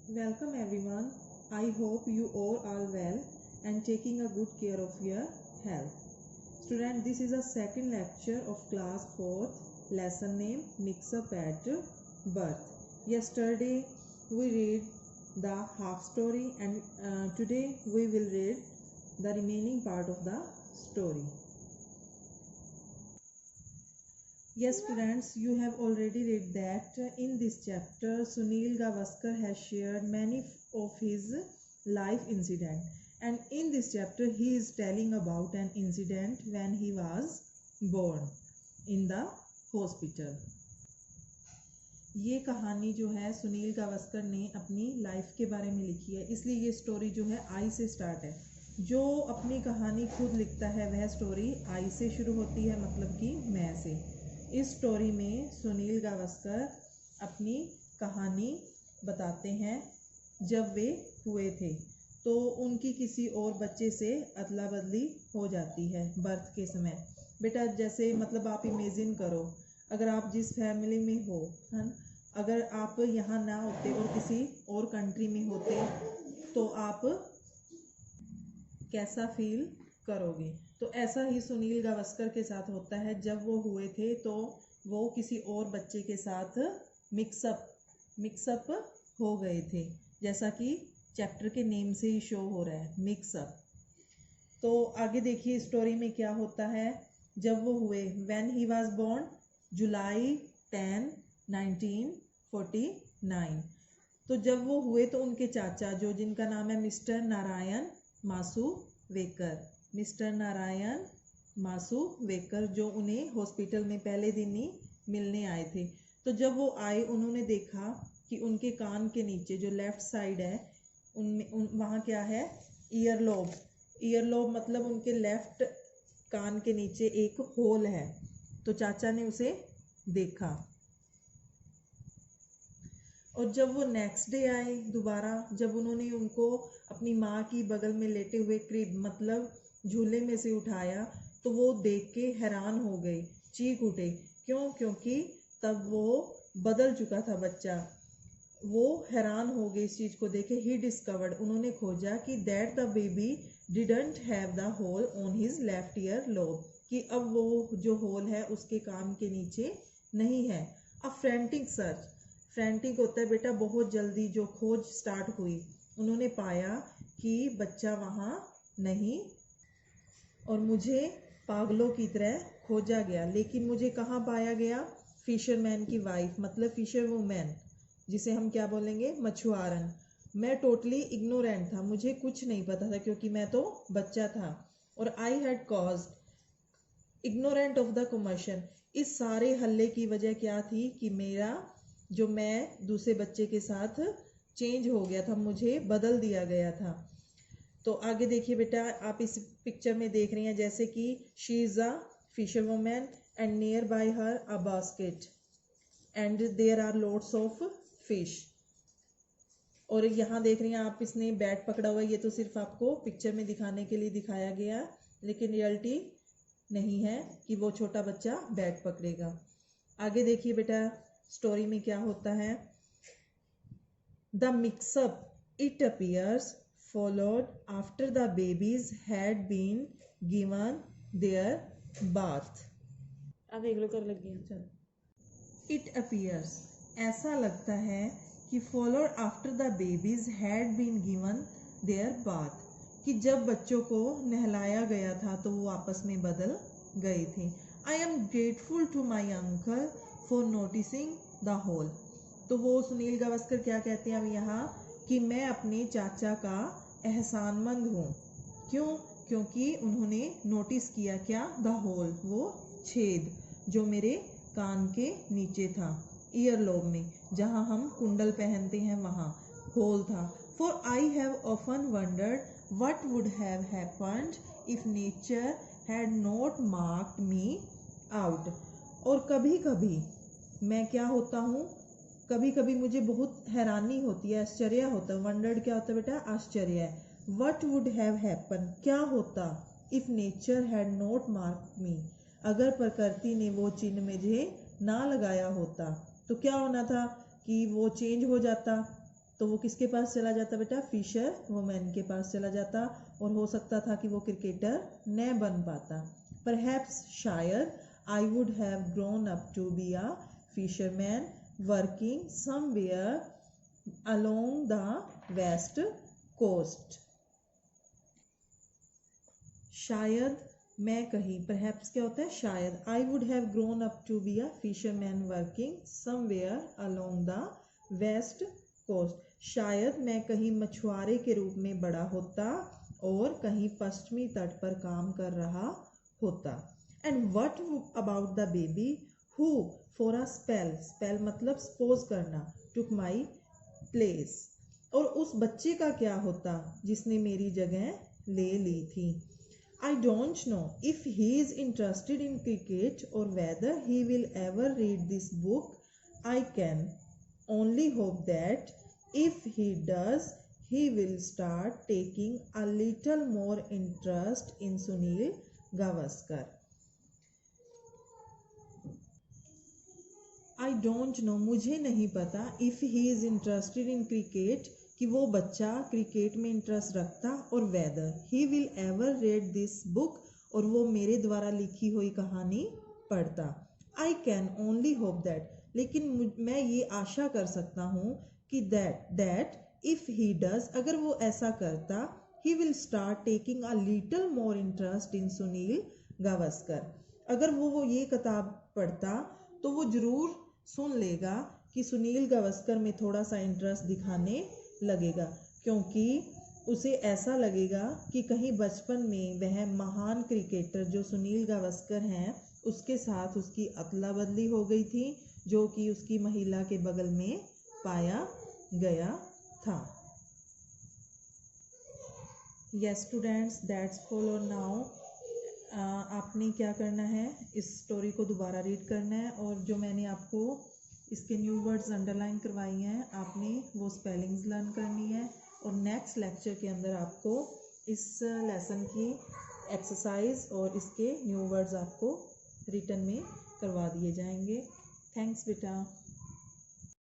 Welcome everyone. I hope you all are well and taking a good care of your health. Student, this is a second lecture of class 4th, lesson name Mix Up at Birth. Yesterday we read the half story and today we will read the remaining part of the story. Yes students, you have already read that in this chapter Sunil Gavaskar has shared many of his life incident, and in this chapter he is telling about an incident when he was born in the hospital. ये कहानी जो है सुनील गावस्कर ने अपनी life के बारे में लिखी है, इसलिए ये स्टोरी जो है आई से स्टार्ट है। जो अपनी कहानी खुद लिखता है वह स्टोरी आई से शुरू होती है, मतलब कि मैं से। इस स्टोरी में सुनील गावस्कर अपनी कहानी बताते हैं जब वे हुए थे तो उनकी किसी और बच्चे से अदला बदली हो जाती है बर्थ के समय। बेटा जैसे मतलब आप इमेजिन करो, अगर आप जिस फैमिली में हो, है ना, अगर आप यहाँ ना होते और किसी और कंट्री में होते तो आप कैसा फील करोगे। तो ऐसा ही सुनील गावस्कर के साथ होता है। जब वो हुए थे तो वो किसी और बच्चे के साथ मिक्सअप हो गए थे, जैसा कि चैप्टर के नेम से ही शो हो रहा है, मिक्सअप। तो आगे देखिए स्टोरी में क्या होता है। जब वो हुए, व्हेन ही वाज बोर्न जुलाई 10, 1949। तो जब वो हुए तो उनके चाचा जो जिनका नाम है मिस्टर नारायण मासुवेकर, मिस्टर नारायण मासुवेकर, जो उन्हें हॉस्पिटल में पहले दिन ही मिलने आए थे। तो जब वो आए उन्होंने देखा कि उनके कान के नीचे जो लेफ्ट साइड है उनमें वहाँ क्या है, ईयरलोब मतलब उनके लेफ्ट कान के नीचे एक होल है। तो चाचा ने उसे देखा और जब वो नेक्स्ट डे आए दोबारा, जब उन्होंने उनको अपनी माँ की बगल में लेटे हुए क्रिब मतलब झूले में से उठाया तो वो देख के हैरान हो गए, चीख उठे। क्यों? क्योंकि तब वो बदल चुका था बच्चा। वो हैरान हो गए इस चीज़ को देखे। ही डिस्कवर्ड, उन्होंने खोजा कि that the baby didn't have the hole on his left ear lobe, कि अब वो जो होल है उसके कान के नीचे नहीं है। अ फ्रेंटिक सर्च, फ्रेंटिक होता है बेटा बहुत जल्दी, जो खोज स्टार्ट हुई, उन्होंने पाया कि बच्चा वहाँ नहीं और मुझे पागलों की तरह खोजा गया। लेकिन मुझे कहाँ पाया गया? फिशरमैन की वाइफ मतलब फिशर वुमेन, जिसे हम क्या बोलेंगे, मछुआरन। मैं टोटली इग्नोरेंट था, मुझे कुछ नहीं पता था क्योंकि मैं तो बच्चा था। और I had caused ignorant of the commotion, इस सारे हल्ले की वजह क्या थी कि मेरा जो मैं दूसरे बच्चे के साथ चेंज हो गया था, मुझे बदल दिया गया था। तो आगे देखिए बेटा, आप इस पिक्चर में देख रही हैं जैसे कि she is a fisher woman and nearby her a basket and there are loads of fish. और यहाँ देख रही हैं आप, इसने बैट पकड़ा हुआ है। ये तो सिर्फ आपको पिक्चर में दिखाने के लिए दिखाया गया, लेकिन रियलिटी नहीं है कि वो छोटा बच्चा बैट पकड़ेगा। आगे देखिए बेटा स्टोरी में क्या होता है। The mixup it appears followed after the babies had been given their bath। अब देख लो कर लगी है, चलो। It appears, ऐसा लगता है कि followed after the babies had been given their bath, कि जब बच्चों को नहलाया गया था तो वो आपस में बदल गए थे। I am grateful to my uncle for noticing the hole। तो वो सुनील गावस्कर क्या कहते हैं अब यहाँ कि मैं अपने चाचा का एहसानमंद हूँ। क्यों? क्योंकि उन्होंने नोटिस किया क्या, द होल, वो छेद जो मेरे कान के नीचे था, ईयरलोब में जहाँ हम कुंडल पहनते हैं वहाँ होल था। For I have often wondered what would have happened if nature had not marked me out. और कभी कभी मैं क्या होता हूँ, कभी कभी मुझे बहुत हैरानी होती है, आश्चर्य होता है। वंडर्ड क्या होता है बेटा? आश्चर्य। व्हाट वुड हैव हैपन, क्या होता, if nature had not marked me, अगर प्रकृति ने वो चिन्ह मुझे ना लगाया होता तो क्या होना था कि वो चेंज हो जाता, तो वो किसके पास चला जाता बेटा? फिशर वुमन के पास चला जाता, और हो सकता था कि वो क्रिकेटर न बन पाता। परहैप्स शायद I would have grown up to be a fisherman working somewhere along the west coast. शायद मैं कहीं, परहैप्स क्या होता है? शायद। I would have grown up to be a fisherman working somewhere along the west coast. शायद मैं कहीं मछुआरे के रूप में बड़ा होता और कहीं पश्चिमी तट पर काम कर रहा होता। And what about the baby who for a spell, spell मतलब सपोज करना, टुक माई प्लेस, और उस बच्चे का क्या होता जिसने मेरी जगह ले ली थी। I don't know if he is interested in cricket or whether he will ever read this book. I can only hope that if he does, he will start taking a little more interest in Sunil Gavaskar. I don't know, मुझे नहीं पता, if he is interested in cricket, कि वो बच्चा cricket में interest रखता, और weather he will ever read this book, और वो मेरे द्वारा लिखी हुई कहानी पढ़ता। I can only hope that, लेकिन मैं ये आशा कर सकता हूँ कि दैट इफ़ ही डज, अगर वो ऐसा करता, he will start taking a little more interest in Sunil Gavaskar, अगर वो ये किताब पढ़ता तो वो ज़रूर सुन लेगा कि सुनील गावस्कर में थोड़ा सा इंटरेस्ट दिखाने लगेगा, क्योंकि उसे ऐसा लगेगा कि कहीं बचपन में वह महान क्रिकेटर जो सुनील गावस्कर हैं उसके साथ उसकी अदला बदली हो गई थी, जो कि उसकी महिला के बगल में पाया गया था। यस स्टूडेंट्स, दैट्स ऑल और नाउ। आपने क्या करना है, इस स्टोरी को दोबारा रीड करना है, और जो मैंने आपको इसके न्यू वर्ड्स अंडरलाइन करवाई हैं आपने वो स्पेलिंग्स लर्न करनी है, और नेक्स्ट लेक्चर के अंदर आपको इस लेसन की एक्सरसाइज और इसके न्यू वर्ड्स आपको रिटन में करवा दिए जाएंगे। थैंक्स बेटा।